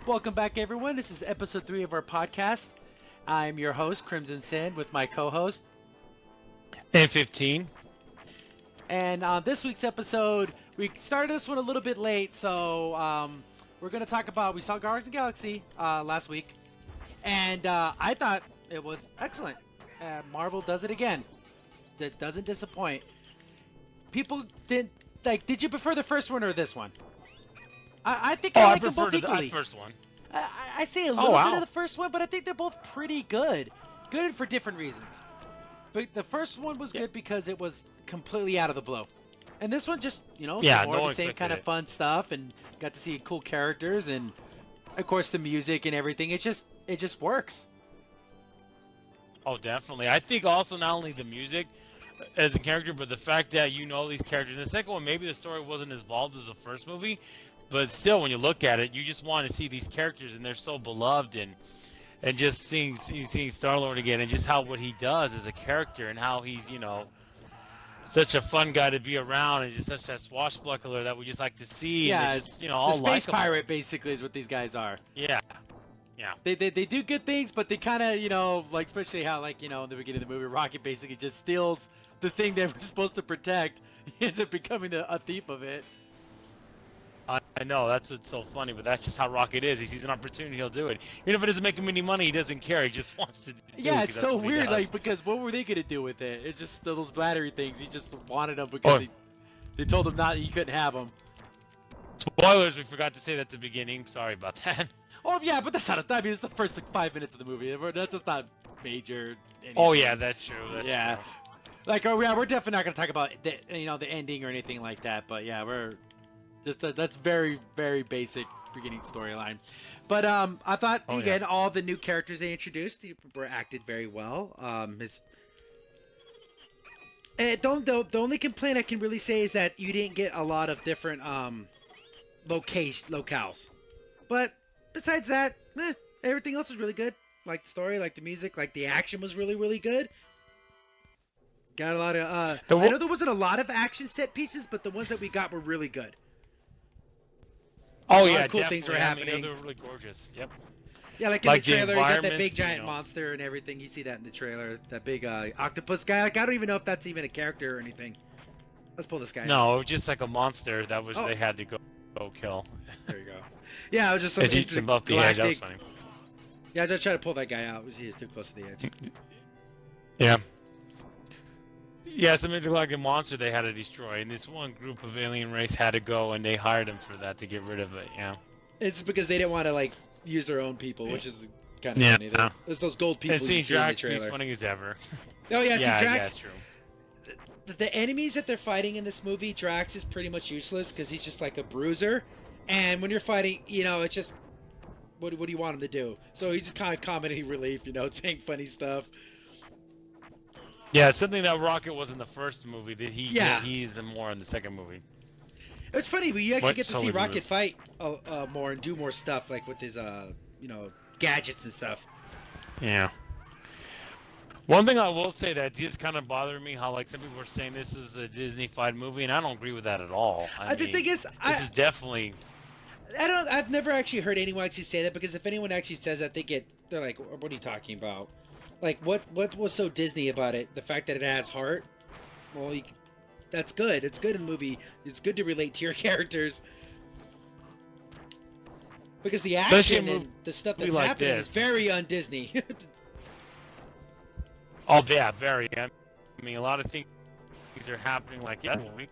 Welcome back, everyone. This is episode 3 of our podcast. I'm your host, Crimson Sin, with my co-host. And 15. And on this week's episode, we started this one a little bit late, so we're going to talk about, we saw Guardians of the Galaxy last week, and I thought it was excellent. Marvel does it again. That doesn't disappoint. People didn't, did you prefer the first one or this one? I think I like them both equally. The first one. I say a little bit of the first one, but I think they're both pretty good. Good for different reasons. But the first one was good because it was completely out of the blue. And this one just, more of the same kind of fun stuff, and got to see cool characters, and of course the music and everything. It just works. Oh, definitely. I think also not only the music as a character, but the fact that these characters. In the second one, maybe the story wasn't as involved as the first movie, but still, when you look at it, you just want to see these characters, and they're so beloved, and just seeing Star-Lord again, and just what he does as a character, and how he's such a fun guy to be around, and just such a swashbuckler that we just like to see. Yeah, and just, all the space pirate basically is what these guys are. Yeah. Yeah. They do good things, but they kind of especially how in the beginning of the movie, Rocket basically just steals the thing they were supposed to protect. He ends up becoming a thief of it. I know, that's what's so funny, but that's just how Rocket is. He sees an opportunity, he'll do it. Even if it doesn't make him any money, he doesn't care. He just wants to do it. Yeah, it's so weird, because what were they going to do with it? It's just those battery things. He just wanted them because they told him he couldn't have them. Spoilers, we forgot to say that at the beginning. Sorry about that. Oh, yeah, but that's not it's the first 5 minutes of the movie. That's just not major anything. Oh, yeah, that's true. That's true. We're definitely not going to talk about the ending or anything like that, but yeah, we're... that's very, very basic beginning storyline. But I thought, again, all the new characters they introduced were acted very well. The only complaint I can really say is that you didn't get a lot of different locales. But besides that, everything else was really good. Like the story, like the music, like the action was really, really good. Got a lot of... I know there wasn't a lot of action set pieces, but the ones that we got were really good. Oh yeah, cool things were happening. They're really gorgeous. Yep. Yeah, like in the trailer, you got that big giant monster and everything. You see that in the trailer. That big octopus guy. I don't even know if that's even a character or anything. Let's pull this guy. No, it was just like a monster that was they had to go kill. There you go. Yeah, I was just something above the edge. That was funny. Yeah, I just tried to pull that guy out. He was too close to the edge. Yeah. Yeah, something like a monster they had to destroy, and this one group of alien race had to go, and they hired him for that to get rid of it. Yeah. It's because they didn't want to use their own people, which is kind of funny. There's those gold people. And seeing Drax is funny as ever. Oh yeah, see Drax. Yeah, that's true. The enemies that they're fighting in this movie, Drax is pretty much useless because he's just like a bruiser, and when you're fighting, it's just what do you want him to do? So he's just kind of comedy relief, saying funny stuff. Yeah, it's something that Rocket was in the first movie that he's more in the second movie. It was funny, but you actually get to see Rocket fight more and do more stuff, like with his gadgets and stuff. Yeah. One thing I will say that just kind of bothered me, how some people were saying this is a Disney-fied movie, and I don't agree with that at all. The thing is, this is definitely... I've never actually heard anyone actually say that, because if anyone actually says that, they're like, what are you talking about? What was so Disney about it? The fact that it has heart? Well, that's good. It's good in the movie. It's good to relate to your characters. Because the action and the stuff that's happening is very un-Disney. Oh, yeah, very. I mean, a lot of things are happening like that movie.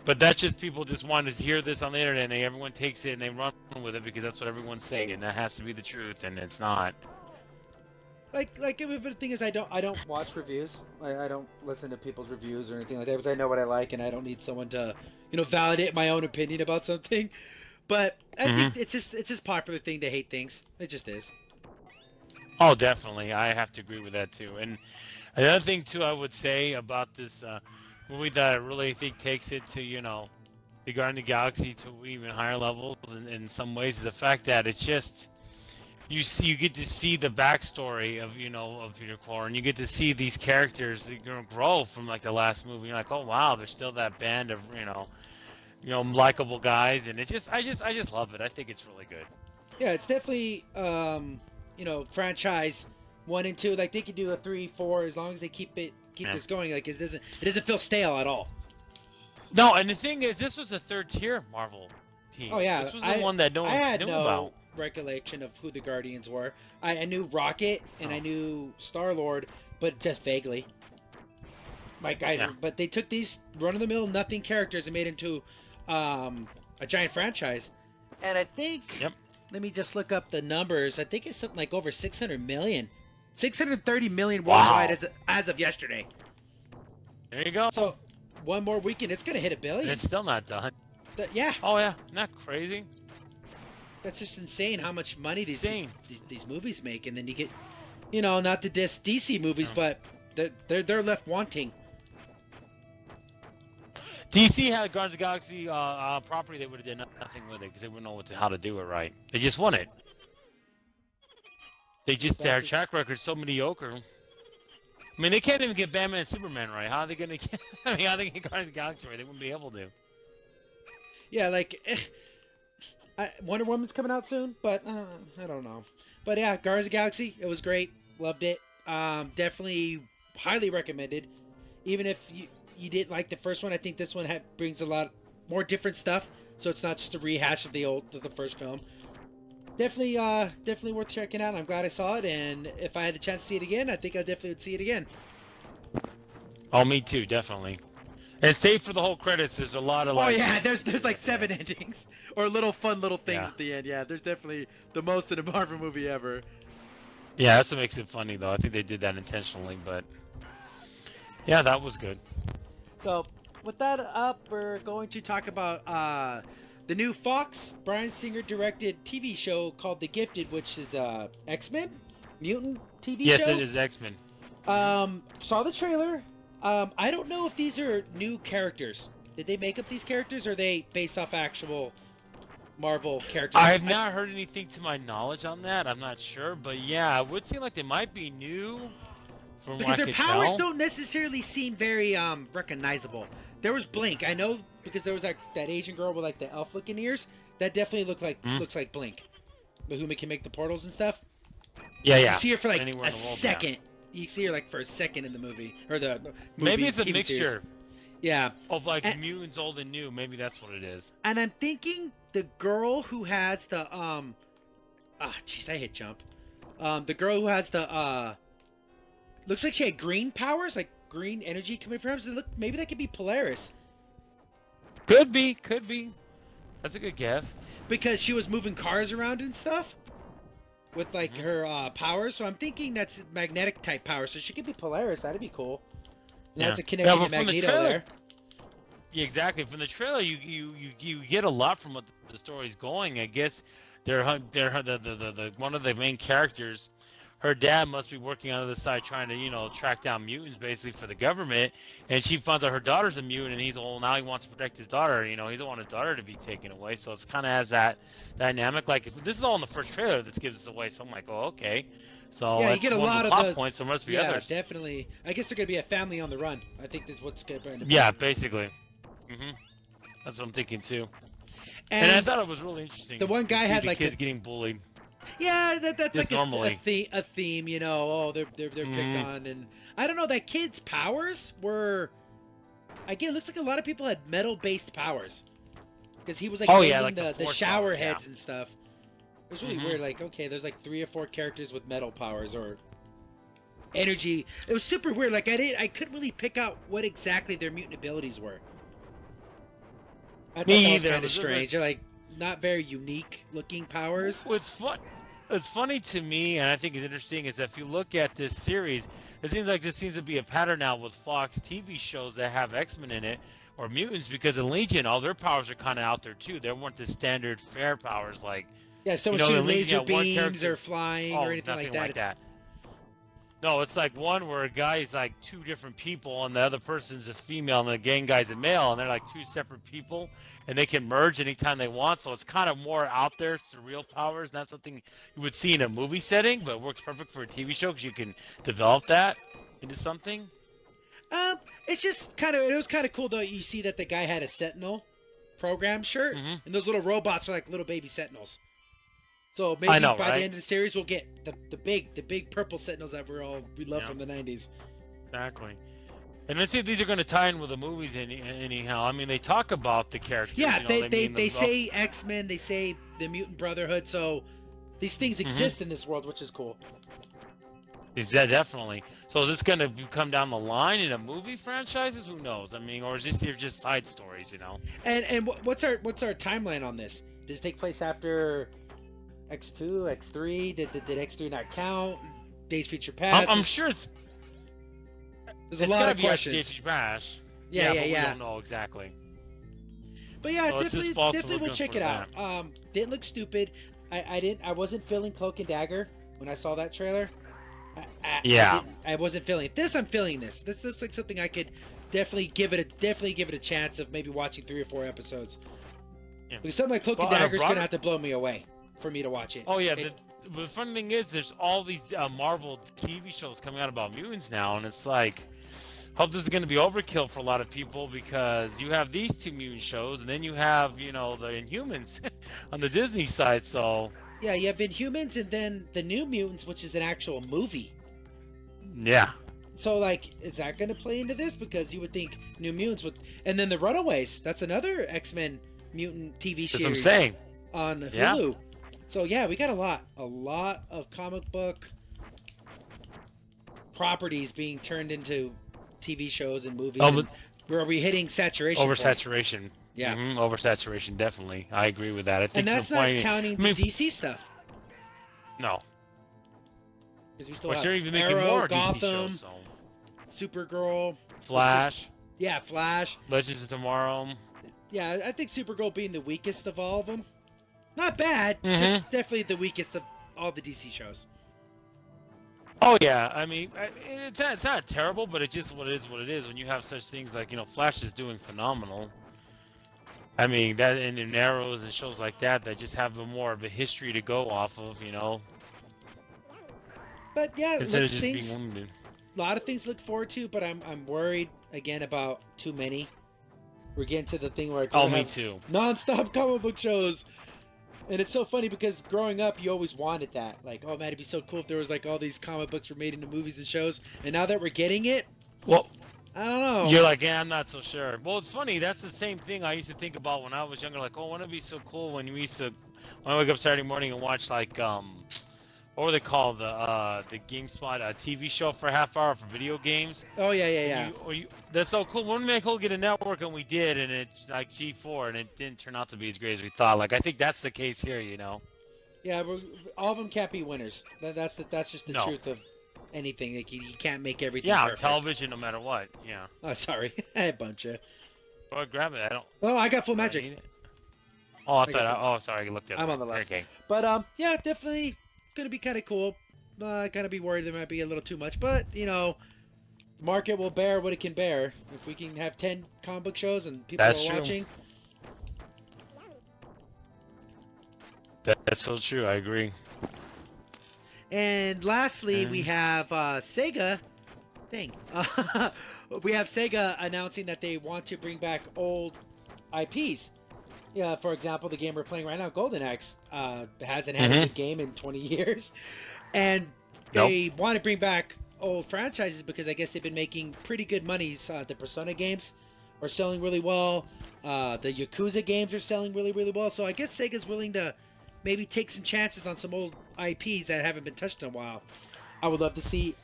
But that's just people just want to hear this on the internet, and everyone takes it and they run with it because that's what everyone's saying, and that has to be the truth, and it's not. But the thing is, I don't watch reviews. I don't listen to people's reviews or anything like that, because I know what I like, and I don't need someone to, validate my own opinion about something. But I think it's just popular thing to hate things. It just is. Oh, definitely. I have to agree with that too. And another thing too, I would say about this movie that I really think takes it to, the Guardians of the Galaxy to even higher levels in some ways, is the fact that it's just. You get to see the backstory of Peter Quill, and you get to see these characters grow from the last movie. You're like, oh wow, there's still that band of likable guys, and I just love it. I think it's really good. Yeah, it's definitely you know, franchise 1 and 2. Like they could do a 3, 4 as long as they keep this going. Like it doesn't feel stale at all. No, and the thing is, this was the third tier Marvel team. Oh yeah, This was the one that no one had knew no about. recollection of who the Guardians were. I knew Rocket and I knew Star-Lord, but just vaguely. Like but they took these run-of-the-mill nothing characters and made into a giant franchise. And I think, let me just look up the numbers. I think it's something like over 600 million, 630 million worldwide as of yesterday. There you go. So one more weekend, it's gonna hit $1 billion. And it's still not done. Yeah. Oh yeah, not crazy. That's just insane how much money these movies make, and then you get, you know, not to diss DC movies, but they're left wanting. DC had Guardians of the Galaxy property. They would have done nothing with it because they wouldn't know how to do it right. They just won it. Their track record's so mediocre. I mean, they can't even get Batman and Superman right. How are they gonna get? I mean, how are they gonna get Guardians of the Galaxy right? They wouldn't be able to. Yeah, like Wonder Woman's coming out soon, but I don't know. But yeah, Guardians of the Galaxy, it was great. Loved it. Definitely highly recommended. Even if you didn't like the first one, I think this one brings a lot more different stuff. So it's not just a rehash of the first film. Definitely worth checking out. I'm glad I saw it, and if I had the chance to see it again, I think I definitely would see it again. Oh, me too, definitely. And save for the whole credits. There's a lot of like. Oh yeah, there's like 7 endings or fun little things at the end. Yeah, there's definitely the most in a Marvel movie ever. Yeah, that's what makes it funny though. I think they did that intentionally, but yeah, that was good. So with that up, we're going to talk about the new Fox Bryan Singer directed TV show called The Gifted, which is X-Men mutant TV show. Yes, it is X-Men. Saw the trailer. I don't know if these are new characters. Did they make up these characters, or are they based off actual Marvel characters? I have not heard anything to my knowledge on that. I'm not sure, but yeah, it would seem like they might be new. From because what I their could powers tell. don't necessarily seem very recognizable. There was Blink. I know because there was that Asian girl with like the elf-looking ears. That definitely looks like Blink, but who can make the portals and stuff. Yeah, yeah. You see her for like Anywhere a in the world, second. yeah. You see her like for a second in the movie, or the movie, maybe it's a TV mixture. Series. Yeah. Of like mutants old and new. Maybe that's what it is. And I'm thinking the girl who has the jeez, I hit jump. The girl who has the looks like she had green powers, like green energy coming from her. So maybe that could be Polaris. Could be. That's a good guess. Because she was moving cars around and stuff with like her powers. So I'm thinking that's magnetic type power. So she could be Polaris. That'd be cool. And that's a connection to Magneto there. Yeah, exactly. From the trailer, you get a lot from what the story's going. I guess they're the one of the main characters. Her dad must be working on the other side trying to, track down mutants basically for the government. And she finds out her daughter's a mutant, and he's now he wants to protect his daughter. He doesn't want his daughter to be taken away. So it's kind of has that dynamic. Like this is all in the first trailer that gives us away. So I'm like, oh, okay. So yeah, you get a lot of plot points. There must be others. Yeah, definitely. I guess they're gonna be a family on the run. I think that's what's good. Yeah, basically. That's what I'm thinking too. And I thought it was really interesting. The one guy had like kids getting bullied. Yeah, that's like normally a theme, Oh, they're picked on, and I don't know. That kid's powers were, again, it looks like a lot of people had metal-based powers, because he was like, like the shower heads and stuff. It was really weird. Like, okay, there's like 3 or 4 characters with metal powers or energy. It was super weird. Like I couldn't really pick out what exactly their mutant abilities were. I thought that was kind of strange. They're like not very unique looking powers. What's funny to me, and I think is interesting, is that if you look at this series, it seems like this seems to be a pattern now with Fox TV shows that have X-Men in it or mutants, because in Legion, all their powers are kind of out there too. They weren't the standard fair powers like someone shooting laser beams or flying or anything like that. No, it's like one where a guy is like 2 different people and the other person's a female and the gang guy's a male, and they're like 2 separate people, and they can merge anytime they want. So it's kind of more out there, surreal powers. Not something you would see in a movie setting, but it works perfect for a TV show because you can develop that into something. It's just it was kind of cool though. You see that the guy had a Sentinel program shirt, and those little robots are like little baby Sentinels. So I maybe know, by the right? end of the series, we'll get the big purple Sentinels that we love from the 90s. Exactly. And let's see if these are going to tie in with the movies anyhow. I mean, they talk about the characters. Yeah, You know, they say X-Men, they say the Mutant Brotherhood, so these things exist in this world, which is cool. Is that definitely? So is this going to come down the line in a movie franchises? Who knows? I mean, or is this just side stories? You know. And what's our timeline on this? Does it take place after X2, X3? Did X3 not count? Days Future Past? I'm sure there's a lot of questions. Days Future Past. Yeah. We don't know exactly. But yeah, so definitely we'll check it out. Didn't look stupid. I wasn't feeling Cloak and Dagger when I saw that trailer. I wasn't feeling it. I'm feeling this. This looks like something I could definitely give it a chance of maybe watching 3 or 4 episodes. Yeah. Because something like Cloak and Dagger is gonna have to blow me away for me to watch it. Oh yeah, the funny thing is, there's all these Marvel TV shows coming out about mutants now, and it's like, hope this is going to be overkill for a lot of people because you have these 2 mutant shows, and then you have, you know, the Inhumans on the Disney side. So yeah, you have Inhumans, and then the New Mutants, which is an actual movie. Yeah. So like, is that going to play into this? Because you would think New Mutants would, and then the Runaways. That's another X-Men mutant TV series. That's what I'm saying. On Hulu. Yeah. So yeah, we got a lot of comic book properties being turned into TV shows and movies. Where are we hitting saturation? Oversaturation. Yeah. Oversaturation, definitely. I agree with that. I think and that's not counting the DC stuff. No. Because we still have they're even making Arrow, more Gotham, DC shows, so. Supergirl, Flash. Yeah, Flash. Legends of Tomorrow. Yeah, I think Supergirl being the weakest of all of them. Not bad, just definitely the weakest of all the DC shows. Oh yeah, I mean, it's not terrible, but it's just what it is. When you have such things like, you know, Flash is doing phenomenal. I mean, that and Arrows and shows like that just have more of a history to go off of, you know. But yeah, instead of just being limited. A lot of things to look forward to, but I'm worried again about too many. We're getting to the thing where I me too. Non-stop comic book shows. And it's so funny because growing up, you always wanted that. Like, oh man, it'd be so cool if there was like all these comic books were made into movies and shows. And now that we're getting it, well, I don't know. You're like, yeah, I'm not so sure. Well, it's funny. That's the same thing I used to think about when I was younger. Like, oh, wouldn't it be so cool when when I wake up Saturday morning and watch like what were they called? The GameSpot TV show for a half hour for video games. Oh yeah. That's so cool. Wouldn't it be cool to get a network, and we did, and it like G4, and it didn't turn out to be as great as we thought. Like I think that's the case here, you know. Yeah, all of them can't be winners. That's just the truth of anything. Like you can't make everything. Yeah, perfect. On television, no matter what. Yeah. Oh, sorry, I had a bunch of. Well, grab it. I don't. Oh, I got full magic. Oh, I thought. Oh, sorry, I looked at it. I'm on the left. Okay. But yeah, definitely gonna be kind of cool. Kind of be worried there might be a little too much, but you know, the market will bear what it can bear. If we can have 10 comic book shows and people are watching. That's so true. I agree. And lastly, we have Sega. Dang. We have Sega announcing that they want to bring back old IPs. Yeah, for example, the game we're playing right now, Golden Axe, hasn't had a good game in 20 years. And they want to bring back old franchises because I guess they've been making pretty good money. The Persona games are selling really well. The Yakuza games are selling really, really well. So I guess Sega's willing to maybe take some chances on some old IPs that haven't been touched in a while. I would love to see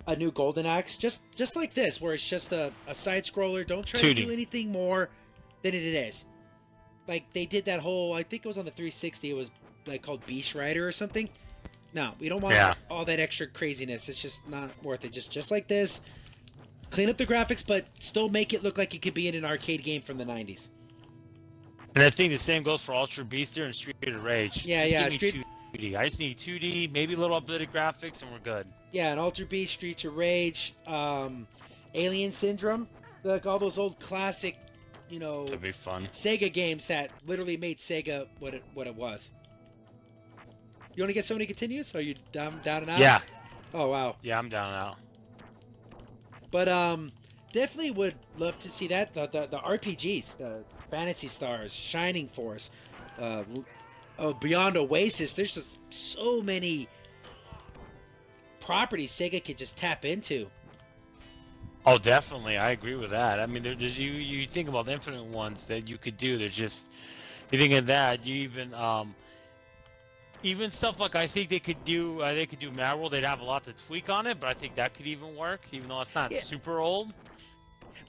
a new Golden Axe, just like this, where it's just a side-scroller. Don't try to do anything more than it is. Like, they did that whole, I think it was on the 360, it was like called Beast Rider or something. No, we don't want all that extra craziness. It's just not worth it. Just like this, clean up the graphics, but still make it look like it could be in an arcade game from the 90s. And I think the same goes for Ultra Beaster and Street of Rage. Yeah, just give me 2D. I just need 2D, maybe a little updated graphics, and we're good. Yeah, and Ultra Beast, Streets of Rage, Alien Syndrome, like all those old classic, you know, that'd be fun. Sega games that literally made Sega what it was. You want to get Sony continues? Are you down and out? Yeah. Oh wow. Yeah, I'm down and out. But definitely would love to see that the RPGs, the Fantasy Stars, Shining Force, beyond Oasis, there's just so many properties Sega could just tap into. Oh, definitely, I agree with that. I mean, there's you think about the infinite ones that you could do. There's just you think of that. You even stuff like I think they could do Mad World. They'd have a lot to tweak on it, but I think that could even work, even though it's not super old.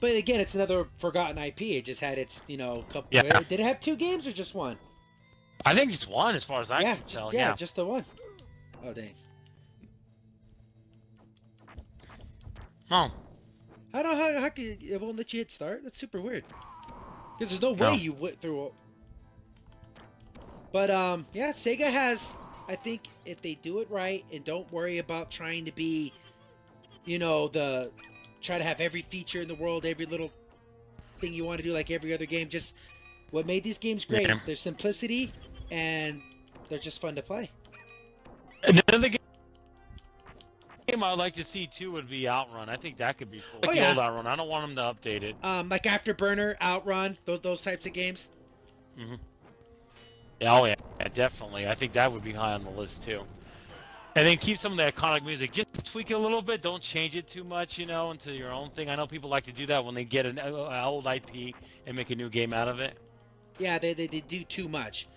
But again, it's another forgotten IP. It just had its couple. Yeah. Did it have 2 games or just 1? I think just 1, as far as I can tell. Yeah, just the 1. Oh dang. Oh. How can it won't let you hit start? That's super weird. Because there's no way you went through. But yeah, Sega has. I think if they do it right and don't worry about trying to be, try to have every feature in the world, every little thing you want to do, like every other game. Just what made these games great is their simplicity, and they're just fun to play. Another game I'd like to see too would be Outrun. I think that could be cool. Like the old Outrun. I don't want them to update it. Like Afterburner, Outrun, those types of games. Mm-hmm. Yeah, oh yeah, definitely. I think that would be high on the list too. And then keep some of the iconic music. Just tweak it a little bit. Don't change it too much, into your own thing. I know people like to do that when they get an old IP and make a new game out of it. Yeah, they do too much.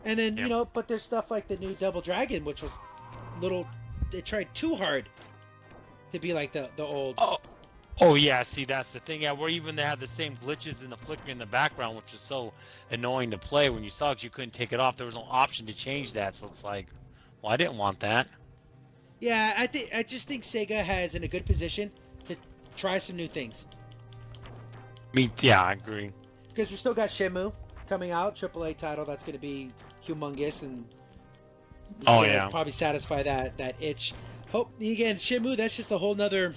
And then, but there's stuff like the new Double Dragon, which was they tried too hard to be like the old. Oh yeah, see, that's the thing. Yeah, where even they had the same glitches in the flickering in the background, which was so annoying to play when you saw it, 'cause you couldn't take it off. There was no option to change that, so it's like, well, I didn't want that. Yeah, I just think Sega has in a good position to try some new things. Yeah, I agree. Because we still got Shenmue coming out, AAA title that's going to be humongous, and probably satisfy that itch. Hope again, Shenmue. That's just a whole nother.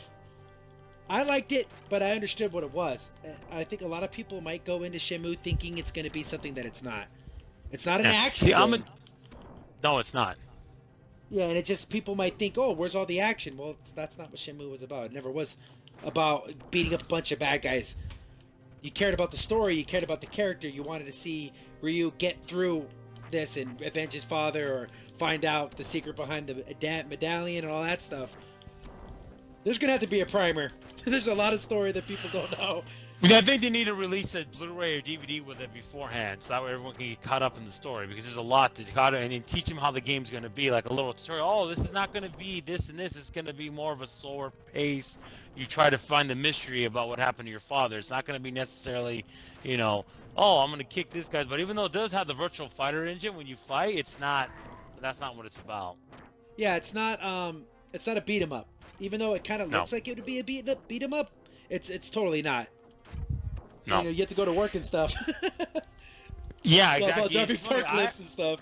I liked it, but I understood what it was. I think a lot of people might go into Shenmue thinking it's going to be something that it's not. It's not an action game. No, it's not. Yeah, and it just people might think, oh, where's all the action? Well, that's not what Shenmue was about. It never was about beating up a bunch of bad guys. You cared about the story. You cared about the character. You wanted to see Ryu get through this and avenge his father, or find out the secret behind the medallion and all that stuff. There's gonna have to be a primer. There's a lot of story that people don't know. I think they need to release a Blu-ray or DVD with it beforehand, so that way everyone can get caught up in the story, because there's a lot to caught up, and then teach them how the game's going to be, like a little tutorial. Oh, this is not going to be this and this. It's going to be more of a slower pace. You try to find the mystery about what happened to your father. It's not going to be necessarily, oh, I'm going to kick this guy. But even though it does have the virtual fighter engine when you fight, it's not. That's not what it's about. Yeah, it's not a beat 'em up. Even though it kind of looks like it would be a beat 'em up, it's totally not. No. You have to go to work and stuff. Yeah, it's exactly. Driving forklifts and stuff.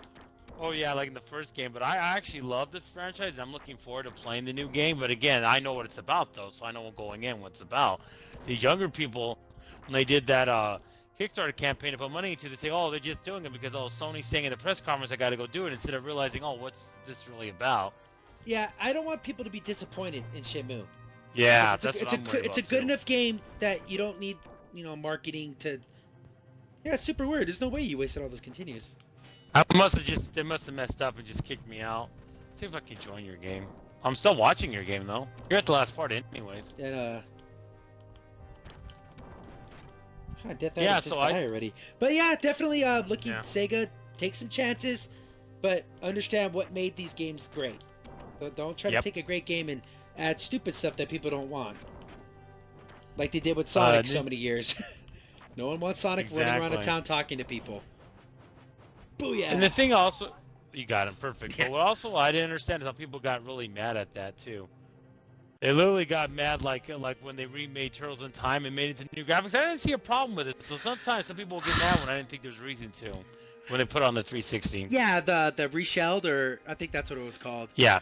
Oh yeah, like in the first game. But I actually love this franchise, and I'm looking forward to playing the new game. But again, I know what it's about though, so I know going in what it's about. These younger people, when they did that Kickstarter campaign to put money into, they say, oh, they're just doing it because Sony's saying in the press conference I got to go do it, instead of realizing, oh, what's this really about? Yeah, I don't want people to be disappointed in Shenmue. Yeah, it's a good enough game that you don't need, marketing to. Yeah, it's super weird. There's no way you wasted all those continues. They must have messed up and just kicked me out. See if I can join your game. I'm still watching your game though. You're at the last part anyways. And Death yeah, so I already. But yeah, definitely Sega, take some chances, but understand what made these games great. Don't try to take a great game and add stupid stuff that people don't want. Like they did with Sonic so many years. No one wants Sonic running around the town talking to people. Booyah! And the thing also, you got him perfect. But what also I didn't understand is how people got really mad at that too. They literally got mad like when they remade Turtles in Time and made it to new graphics. I didn't see a problem with it. So sometimes some people will get mad when I didn't think there was reason to. When they put it on the 360. Yeah, the reshelled, or I think that's what it was called. Yeah.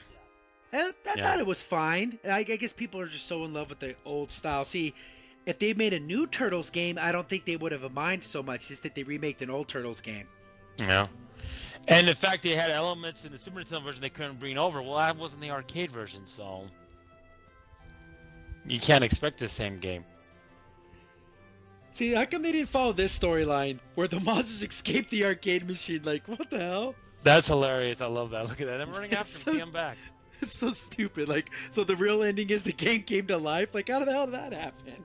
I thought it was fine. I guess people are just so in love with the old style. See, if they made a new Turtles game, I don't think they would have minded so much. Just that they remaked an old Turtles game. Yeah. And the fact they had elements in the Super Nintendo version they couldn't bring over, well, that wasn't the arcade version, so you can't expect the same game. See, how come they didn't follow this storyline where the monsters escape the arcade machine? Like, what the hell? That's hilarious. I love that. Look at that. I'm running after him. so- See him back. It's so stupid. Like, so the real ending is the game came to life? Like, how the hell did that happen?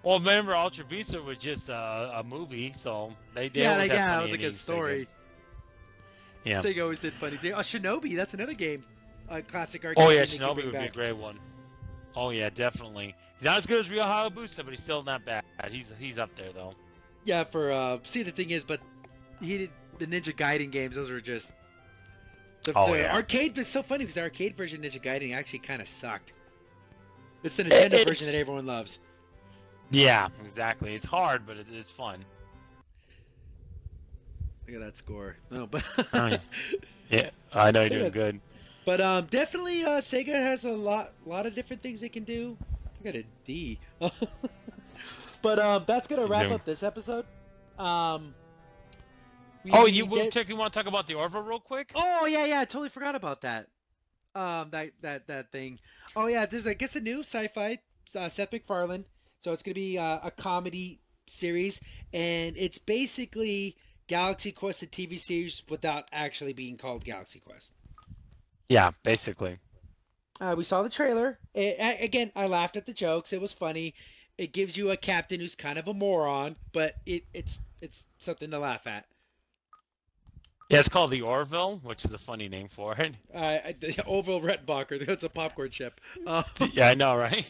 Well, remember, Ultra Beast was just a movie, so they Yeah, always like, have yeah, it funny was like a endings, story. Yeah. Sega always did funny things. Oh, Shinobi, that's another game. A classic arcade Oh yeah, game they could Shinobi bring would be a back. great one. Oh yeah, definitely. He's not as good as Real Hayabusa, but he's still not bad. He's up there though. Yeah, for see, the thing is, but he did the Ninja Gaiden games. Those were just the Yeah. arcade. It's so funny because the arcade version of Ninja Gaiden actually kind of sucked. It's the Nintendo version that everyone loves. Yeah, exactly. It's hard, but it's fun. Look at that score. No, but Oh, yeah, I know you're doing good. But definitely Sega has a lot of different things they can do. I got a D. But that's gonna wrap up this episode. You want to talk about the Orville real quick? Oh yeah, I totally forgot about that. That thing. Oh yeah, there's I guess a new sci-fi Seth MacFarlane. So it's gonna be a comedy series, and it's basically Galaxy Quest, a TV series, without actually being called Galaxy Quest. Yeah, basically. We saw the trailer. Again, I laughed at the jokes. It was funny. It gives you a captain who's kind of a moron, but it's something to laugh at. Yeah, it's called the Orville, which is a funny name for it. The Orville Rettenbacher. That's a popcorn ship. Yeah, I know, right?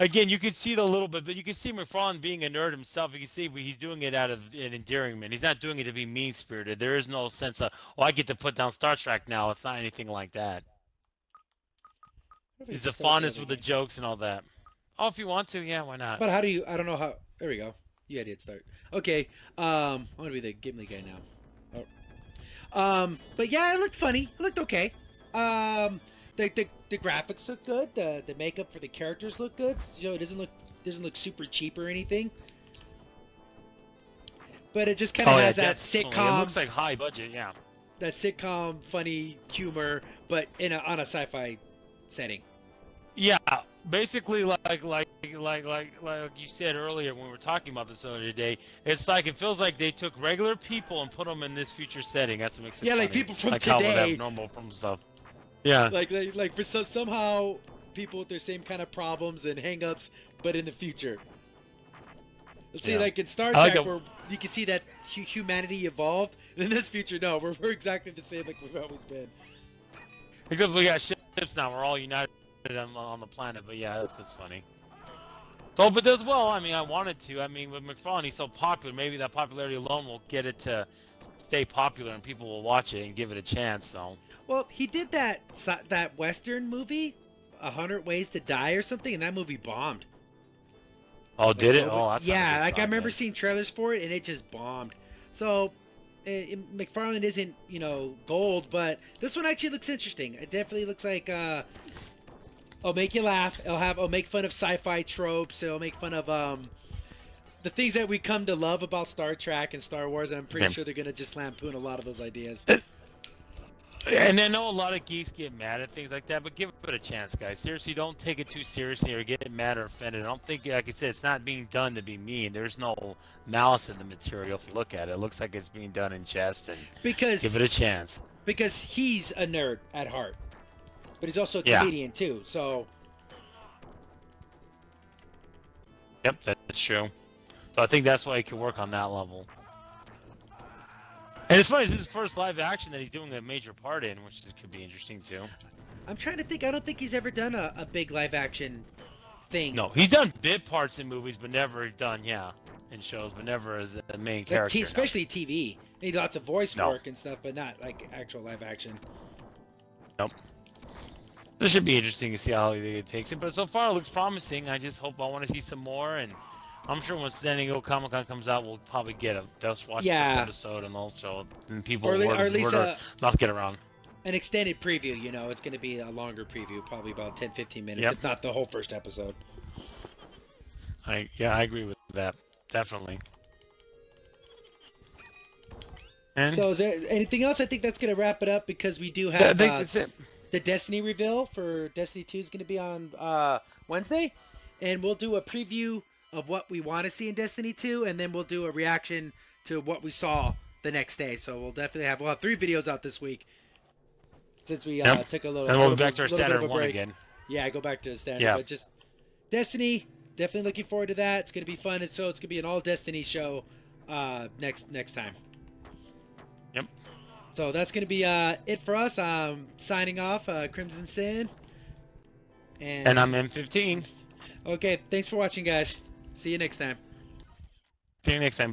Again, you can see the little bit, but you can see McFarlane being a nerd himself. You can see he's doing it out of an endearment. He's not doing it to be mean-spirited. There is no sense of, I get to put down Star Trek now. It's not anything like that. It's a fondness with the jokes and all that. Oh, if you want to, yeah, why not? But how do you? I don't know how. There we go. You had it start. Okay. I'm gonna be the Gimli guy now. Oh. But yeah, it looked funny. It looked okay. The graphics look good. The makeup for the characters look good. So it doesn't look super cheap or anything. But it just kind of has that sitcom. It looks like high budget, yeah. That sitcom funny humor, but on a sci-fi setting. Yeah, basically like you said earlier when we were talking about this earlier today, it's like it feels like they took regular people and put them in this future setting. That's what makes it funny. Like people from like today. How would have normal from stuff. Yeah. Like for somehow people with their same kind of problems and hang-ups, but in the future. Let's see, like in Star Trek, where you can see that humanity evolved. In this future, no, we're exactly the same like we've always been. Except we got ships now. We're all united on the planet. But yeah, that's funny. So, but as well, I mean, I wanted to. I mean, with McFarlane, he's so popular. Maybe that popularity alone will get it to stay popular, and people will watch it and give it a chance. So. Well, he did that Western movie, 100 Ways to Die or something, and that movie bombed. Oh, did it? Oh, that's yeah. Like I remember seeing trailers for it, and it just bombed. So. McFarlane isn't, gold, but this one actually looks interesting. It definitely looks like it'll make you laugh. It'll make fun of sci-fi tropes. It'll make fun of the things that we come to love about Star Trek and Star Wars. And I'm pretty sure they're gonna just lampoon a lot of those ideas. And I know a lot of geeks get mad at things like that, but give it a chance, guys. Seriously, don't take it too seriously or get mad or offended. I don't think, like I said, it's not being done to be mean. There's no malice in the material if you look at it. It looks like it's being done in jest, and give it a chance. Because he's a nerd at heart, but he's also a comedian too, so... Yep, that's true. So I think that's why he can work on that level. And it's funny, it's his first live action that he's doing a major part in, which could be interesting too. I'm trying to think. I don't think he's ever done a big live action thing. No, he's done bit parts in movies, but never done, in shows, but never as a main character. Especially TV. He did lots of voice work and stuff, but not like actual live action. Nope. This should be interesting to see how he takes it, but so far it looks promising. I want to see some more, and I'm sure when San Diego Comic-Con comes out, we'll probably get a just watch this episode and also and people or at least not get around. An extended preview, it's going to be a longer preview, probably about 10-15 minutes, if not the whole first episode. I agree with that, definitely. And so is there anything else? I think that's going to wrap it up because we do have that's it. The Destiny reveal for Destiny 2 is going to be on Wednesday, and we'll do a preview of what we want to see in Destiny 2, and then we'll do a reaction to what we saw the next day. So we'll have 3 videos out this week since we took a little. And we'll be back to our standard one again. Yeah, go back to the standard. Yeah. But just Destiny, definitely looking forward to that. It's gonna be fun, and so it's gonna be an all Destiny show next time. Yep. So that's gonna be it for us. Signing off, Crimson Sin. And I'm M15. Okay, thanks for watching, guys. See you next time. See you next time.